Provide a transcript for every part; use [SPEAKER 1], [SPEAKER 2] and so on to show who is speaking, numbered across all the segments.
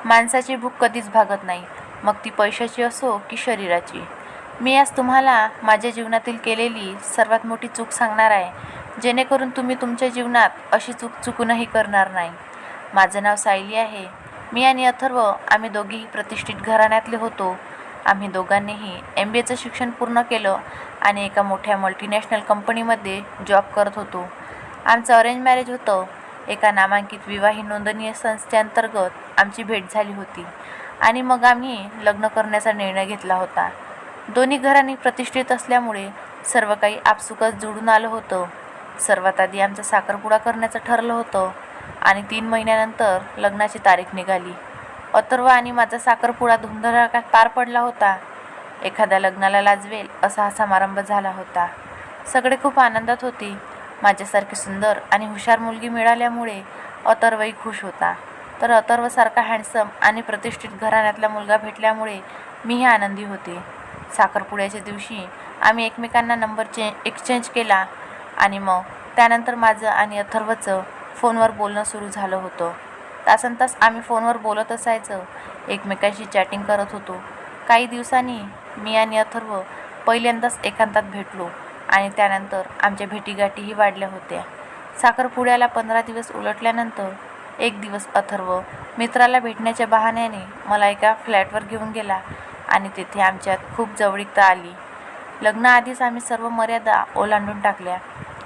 [SPEAKER 1] माणसाची भूक कधीच भागत नाही, मग ती पैशाची असो की शरीराची. मी आज तुम्हाला माझ्या जीवनातील केलेली सर्वात मोठी चूक सांगणार आहे, जेणेकरून तुम्ही तुमच्या जीवनात अशी चूक चुकूनही करणार नाही. माझं नाव सायली आहे. मी आणि अथर्व आम्ही दोघेही प्रतिष्ठित घराण्यातले होतो. आम्ही दोघांनीही MBAचं शिक्षण पूर्ण केलं आणि एका मोठ्या मल्टीनॅशनल कंपनीमध्ये जॉब करत होतो. आमचं अरेंज मॅरेज होतं. एका नामांकित विवाही नोंदणी संस्थेअंतर्गत आमची भेट झाली होती आणि मग आम्ही लग्न करण्याचा निर्णय घेतला होता. दोन्ही घरांनी प्रतिष्ठित असल्यामुळे सर्व काही आपसुकच जुळून आलं होतं. सर्वात आधी आमचा साखरपुडा करण्याचं ठरलं होतं आणि 3 महिन्यानंतर लग्नाची तारीख निघाली. अथर्व आणि माझा साखरपुडा धुमधडाक्यात पार पडला होता. एखाद्या लग्नाला लाजवेल असा हा समारंभ झाला होता. सगळे खूप आनंदात होते. माझ्यासारखी सुंदर आणि हुशार मुलगी मिळाल्यामुळे अथर्वही खुश होता. तर अथर्वसारखा हँडसम आणि प्रतिष्ठित घराण्यातला मुलगा भेटल्यामुळे मीही आनंदी होते. साखरपुड्याच्या दिवशी आम्ही एकमेकांना नंबर एक्सचेंज केला आणि मग त्यानंतर माझं आणि अथर्वचं फोनवर बोलणं सुरू झालं होतं. तासनतास आम्ही फोनवर बोलत असायचं, एकमेकांशी चॅटिंग करत होतो. काही दिवसांनी मी आणि अथर्व पहिल्यांदाच एकांतात भेटलो आणि त्यानंतर आमच्या भेटीगाठीही वाढल्या होत्या. साखरपुड्याला 15 दिवस उलटल्यानंतर एक दिवस अथर्व मित्राला भेटण्याच्या बहाण्याने मला एका फ्लॅटवर घेऊन गेला आणि तेथे आमच्यात खूप जवळीकता आली. लग्नाआधीच आम्ही सर्व मर्यादा ओलांडून टाकल्या.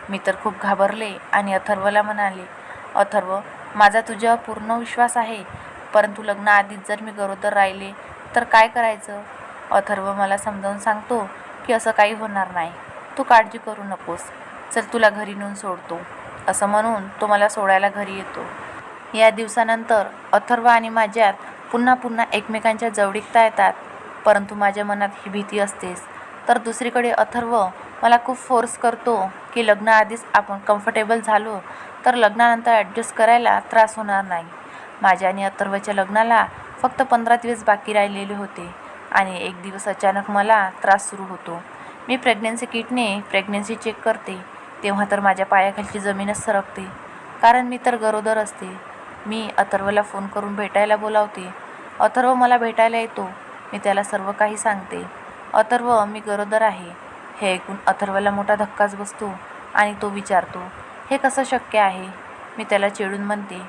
[SPEAKER 1] मी तर खूप घाबरले आणि अथर्वला म्हणाले, अथर्व, माझा तुझ्यावर पूर्ण विश्वास आहे, परंतु लग्नाआधीच जर मी गरोदर राहिले तर काय करायचं? अथर्व मला समजावून सांगतो की असं काही होणार नाही, तू काळजी करू नकोस, चल तुला घरी नेऊन सोडतो. असं म्हणून तो मला सोडायला घरी येतो. या दिवसानंतर अथर्व आणि माझ्यात पुन्हा पुन्हा एकमेकांच्या जवळीकता येतात, परंतु माझ्या मनात ही भीती असतेच. तर दुसरीकडे अथर्व मला खूप फोर्स करतो की लग्नाआधीच आपण कम्फर्टेबल झालो तर लग्नानंतर ॲडजस्ट करायला त्रास होणार नाही. माझ्या आणि अथर्वच्या लग्नाला फक्त 15 दिवस बाकी राहिलेले होते आणि एक दिवस अचानक मला त्रास सुरू होतो. मी प्रेग्नन्सी किटने प्रेग्नन्सी चेक करते, तेव्हा तर माझ्या पायाखालची जमीनच सरकते, कारण मी तर गरोदर असते. मी अथर्वला फोन करून भेटायला बोलावते. अथर्व मला भेटायला येतो. मी त्याला सर्व काही सांगते. अथर्व, मी गरोदर आहे. हे ऐकून अथर्वला मोठा धक्काच बसतो आणि तो विचारतो, हे कसं शक्य आहे? मी त्याला चिडून म्हणते,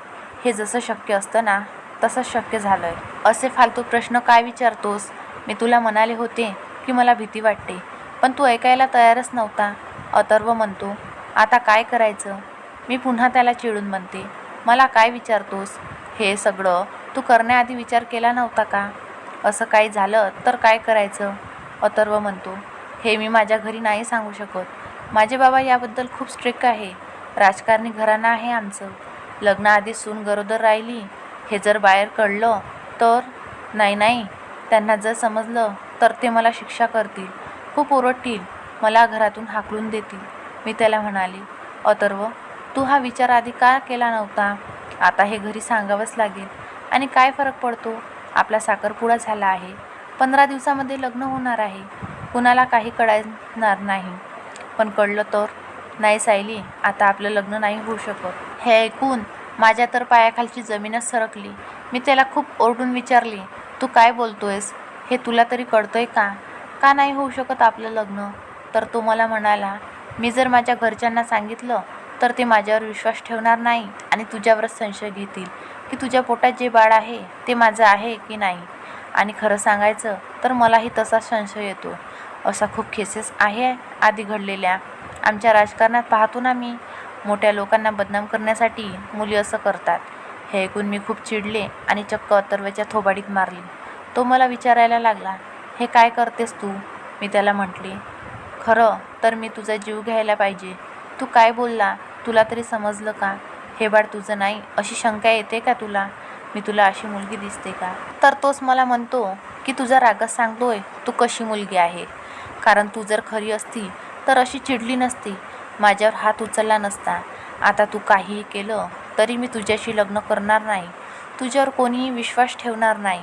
[SPEAKER 1] हे जसं शक्य असतं ना तसंच शक्य झालं आहे. असे फालतू प्रश्न काय विचारतोस? मी तुला म्हणाले होते की मला भीती वाटते, पण तू ऐकायला तयारच नव्हता. अथर्व म्हणतो, आता काय करायचं? मी पुन्हा त्याला चिडून म्हणते, मला काय विचारतोस? हे सगळं तू करण्याआधी विचार केला नव्हता का? असं काही झालं तर काय करायचं? अथर्व म्हणतो, हे मी माझ्या घरी नाही सांगू शकत. माझे बाबा याबद्दल खूप स्ट्रिक्ट आहे. राजकारणी घराणं आहे आमचं. लग्नाआधी सून गरोदर राहिली हे जर बाहेर कळलं तर? नाही, त्यांना जर समजलं तर ते मला शिक्षा करतील, खूप ओरडतील, मला घरातून हाकलून देतील. मी त्याला म्हणाले, अथर्व, तू हा विचार आधी का केला नव्हता? आता हे घरी सांगावंच लागेल. आणि काय फरक पडतो? आपला साखरपुडा झाला आहे, 15 दिवसामध्ये लग्न होणार आहे, कुणाला काही कळणार नाही. पण कळलं तर? नाही सायली, आता आपलं लग्न नाही होऊ शकत. हे ऐकून माझ्या तर पायाखालची जमीनच सरकली. मी त्याला खूप ओरडून विचारले, तू काय बोलतोयस? हे तुला तरी कळतंय का? का नाही होऊ शकत आपलं लग्न? तर तो मला म्हणाला, मी जर माझ्या घरच्यांना सांगितलं तर ते माझ्यावर विश्वास ठेवणार नाही आणि तुझ्यावरच संशय घेतील की तुझ्या पोटात जे बाळ आहे ते माझं आहे की नाही. आणि खरं सांगायचं तर मलाही तसाच संशय येतो. असा खूप केसेस आहे आधी घडलेल्या. आमच्या राजकारणात पाहतो ना मी, मोठ्या लोकांना बदनाम करण्यासाठी मुली असं करतात. हे ऐकून मी खूप चिडले आणि चक्क अथर्वच्या थोबाडीत मारली. तो मला विचारायला लागला, हे काय करतेस तू? मी त्याला म्हटले, खरं तर मी तुझा जीव घ्यायला पाहिजे. तू काय बोलला? तुला तरी समजलं का? हे बाळ तुझं नाही अशी शंका येते का तुला? मी तुला अशी मुलगी दिसते का? तर तोच मला म्हणतो की तुझा रागच सांगतोय तू कशी मुलगी आहे, कारण तू जर खरी असती तर अशी चिडली नसती, माझ्यावर हात उचलला नसता. आता तू काहीही केलं तरी मी तुझ्याशी लग्न करणार नाही, तुझ्यावर कोणीही विश्वास ठेवणार नाही.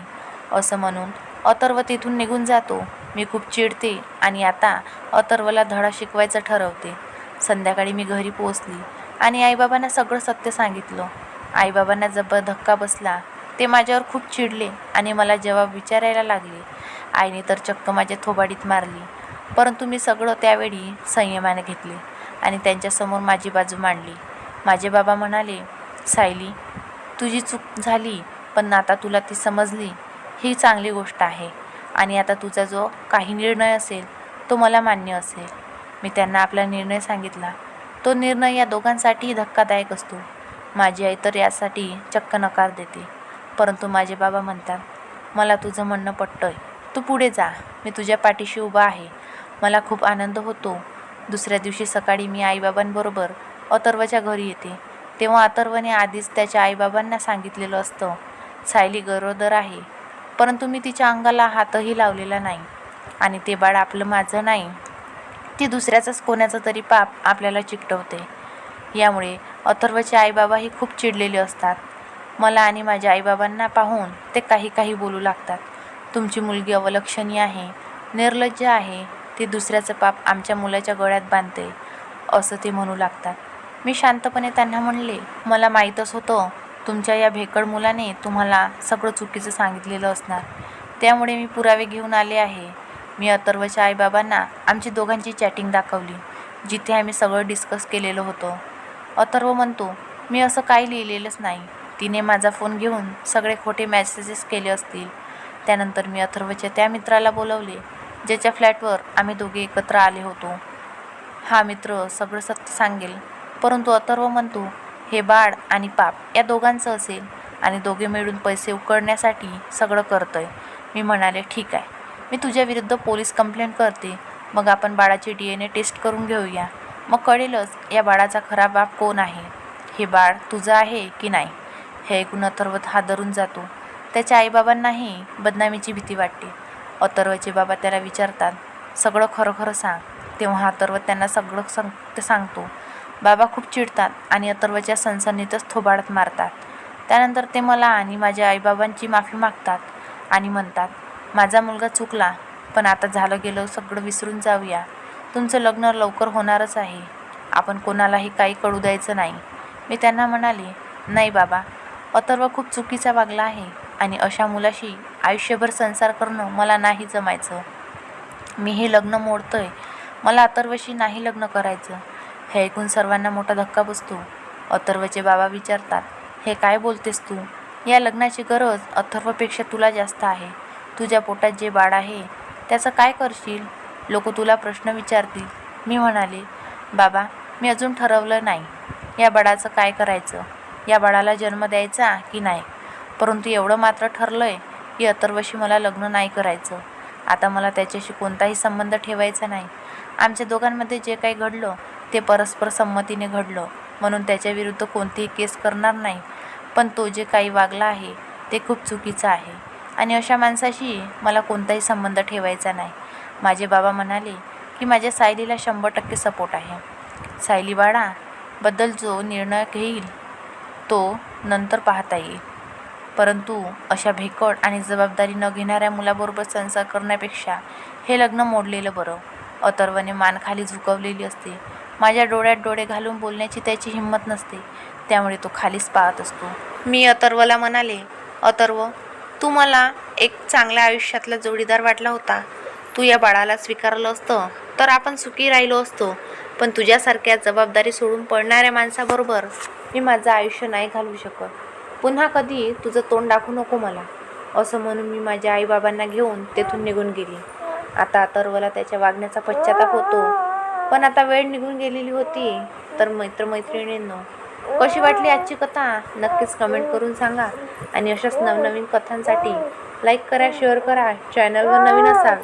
[SPEAKER 1] असं म्हणून अथर्व तेथून निघून जातो. मी खूप चिडते आणि आता अथर्वला धडा शिकवायचं ठरवते. संध्याकाळी मी घरी पोहोचली आणि आईबाबांना सगळं सत्य सांगितलं. आईबाबांना जबर धक्का बसला. ते माझ्यावर खूप चिडले आणि मला जबाब विचारायला लागले. आईने तर चक्क माझ्या थोबाडीत मारली. परंतु मी सगळं त्यावेळी संयमाने घेतले आणि त्यांच्यासमोर माझी बाजू मांडली. माझे बाबा म्हणाले, सायली, तुझी चूक झाली, पण आता तुला ती समजली, ही चांगली गोष्ट आहे. आणि आता तुझा जो काही निर्णय असेल तो मला मान्य असेल. मी त्यांना आपला निर्णय सांगितला. तो निर्णय या दोघांसाठीही धक्कादायक असतो. माझी आई तर यासाठी चक्क नकार देते. परंतु माझे बाबा म्हणतात, मला तुझं म्हणणं पटतंय, तू पुढे जा, मी तुझ्या पाठीशी उभा आहे. मला खूप आनंद होतो. दुसऱ्या दिवशी सकाळी मी आईबाबांबरोबर अथर्वच्या घरी येते. तेव्हा अथर्वने आधीच त्याच्या आईबाबांना सांगितलेलं असतं, सायली गरोदर आहे. परंतु मी तिच्या अंगाला हातही लावलेला नाही. आणि ते बाळ आपलं माझं नाही, ती दुसऱ्याचाच कोणाचं तरी पाप आपल्याला चिकटवते. यामुळे अथर्वचे आईबाबाही खूप चिडलेले असतात. मला आणि माझ्या आईबाबांना पाहून ते काही बोलू लागतात. तुमची मुलगी अवलक्षणीय आहे, निर्लज्ज आहे, ती दुसऱ्याचं पाप आमच्या मुलाच्या गळ्यात बांधते, असं ते म्हणू लागतात. मी शांतपणे त्यांना म्हणले, मला माहीतच होतं तुमच्या या भेकड मुलाने तुम्हाला सगळं चुकीचं सांगितलेलं असणार. त्यामुळे मी पुरावे घेऊन आले आहे. मी अथर्वच्या आईबाबांना आमची दोघांची चॅटिंग दाखवली, जिथे आम्ही सगळं डिस्कस केलेलं होतं. अथर्व म्हणतो, मी असं काही लिहिलेलंच नाही. तिने माझा फोन घेऊन सगळे खोटे मेसेजेस केले असतील. त्यानंतर मी अथर्वच्या त्या मित्राला बोलवले, ज्याच्या फ्लॅटवर आम्ही दोघे एकत्र आले होतो. हा मित्र सगळं सत्य सांगेल. परंतु अथर्व म्हणतो, हे बाळ आणि पाप या दोघांचं असेल आणि दोघे मिळून पैसे उकळण्यासाठी सगळं करतोय. मी म्हणाले, ठीक आहे, मी तुझ्या विरुद्ध पोलीस कंप्लेंट करते. मग आपण बाळाची DNA टेस्ट करून घेऊया. मग कळेलच या बाळाचा खरा बाप कोण आहे. हे बाळ तुझं आहे की नाही. हे ऐकून अथर्व हादरून जातो. त्याच्या आईबाबांनाही बदनामीची भीती वाटते. अथर्वचे बाबा त्याला विचारतात, सगळं खरं सांग. तेव्हा अथर्व त्यांना सगळं सांगतो. बाबा खूप चिडतात आणि अथर्वच्या सणसणीतच थोबाडात मारतात. त्यानंतर ते मला आणि माझ्या आईबाबांची माफी मागतात आणि म्हणतात, माझा मुलगा चुकला, पण आता झालं गेलं सगळं विसरून जाऊया. तुमचं लग्न लवकर होणारच आहे. आपण कोणालाही काही कळू द्यायचं नाही. मी त्यांना म्हणाले, नाही बाबा, अथर्व खूप चुकीचा वागला आहे आणि अशा मुलाशी आयुष्यभर संसार करणं मला नाही जमायचं. मी हे लग्न मोडतोय. मला अथर्वशी नाही लग्न करायचं. हे ऐकून सर्वांना मोठा धक्का बसतो. अथर्वचे बाबा विचारतात, हे काय बोलतेस तू. या लग्नाची गरज अथर्वपेक्षा तुला जास्त आहे. तुझ्या पोटात जे बाळ आहे त्याचं काय करशील. लोक तुला प्रश्न विचारतील. मी म्हणाले, बाबा, मी अजून ठरवलं नाही या बाळाचं काय करायचं, या बाळाला जन्म द्यायचा की नाही. परंतु एवढं मात्र ठरलं आहे की अथर्वशी मला लग्न नाही करायचं. आता मला त्याच्याशी कोणताही संबंध ठेवायचा नाही. आमच्या दोघांमध्ये जे काही घडलं ते परस्पर संमतीने घडलं, म्हणून त्याच्याविरुद्ध कोणतीही केस करणार नाही. पण तो जे काही वागला आहे ते खूप चुकीचं आहे आणि अशा माणसाशी मला कोणताही संबंध ठेवायचा नाही. माझे बाबा म्हणाले की माझ्या सायलीला 100% सपोर्ट आहे. सायली बाळाबद्दल जो निर्णय घेईल तो नंतर पाहता येईल. परंतु अशा भेकड आणि जबाबदारी न घेणाऱ्या मुलाबरोबर संसार करण्यापेक्षा हे लग्न मोडलेलं बरं. अथर्वने मान खाली झुकवलेली असते. माझ्या डोळ्यात डोळे घालून बोलण्याची त्याची हिंमत नसते. त्यामुळे तो खालीच पाहत असतो. मी अथर्वला म्हणाले, अथर्व, तू मला एक चांगल्या आयुष्यातला जोडीदार वाटला होता. तू या बाळाला स्वीकारलं असतं तर आपण सुखी राहिलो असतो. पण तुझ्यासारख्या जबाबदारी सोडून पळणाऱ्या माणसाबरोबर मी माझं आयुष्य नाही घालवू शकत. पुन्हा कधी तुझं तोंड दाखवू नको मला. असं म्हणून मी माझ्या आईबाबांना घेऊन तेथून निघून गेली. आता अथर्वला त्याच्या वागण्याचा पश्चाताप होतो. पण आता वेळ निघून गेलेली होती. तर मैत्रिणींनो, कशी वाटली आजची कथा नक्कीच कमेंट करून सांगा. आणि अशाच नवनवीन कथांसाठी लाईक करा, शेअर करा. चॅनलवर नवीन असाल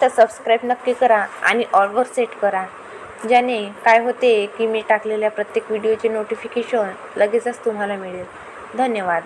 [SPEAKER 1] तर सबस्क्राईब नक्की करा आणि ऑलवर सेट करा. ज्याने काय होते की मी टाकलेल्या प्रत्येक व्हिडिओचे नोटिफिकेशन लगेचच तुम्हाला मिळेल. धन्यवाद.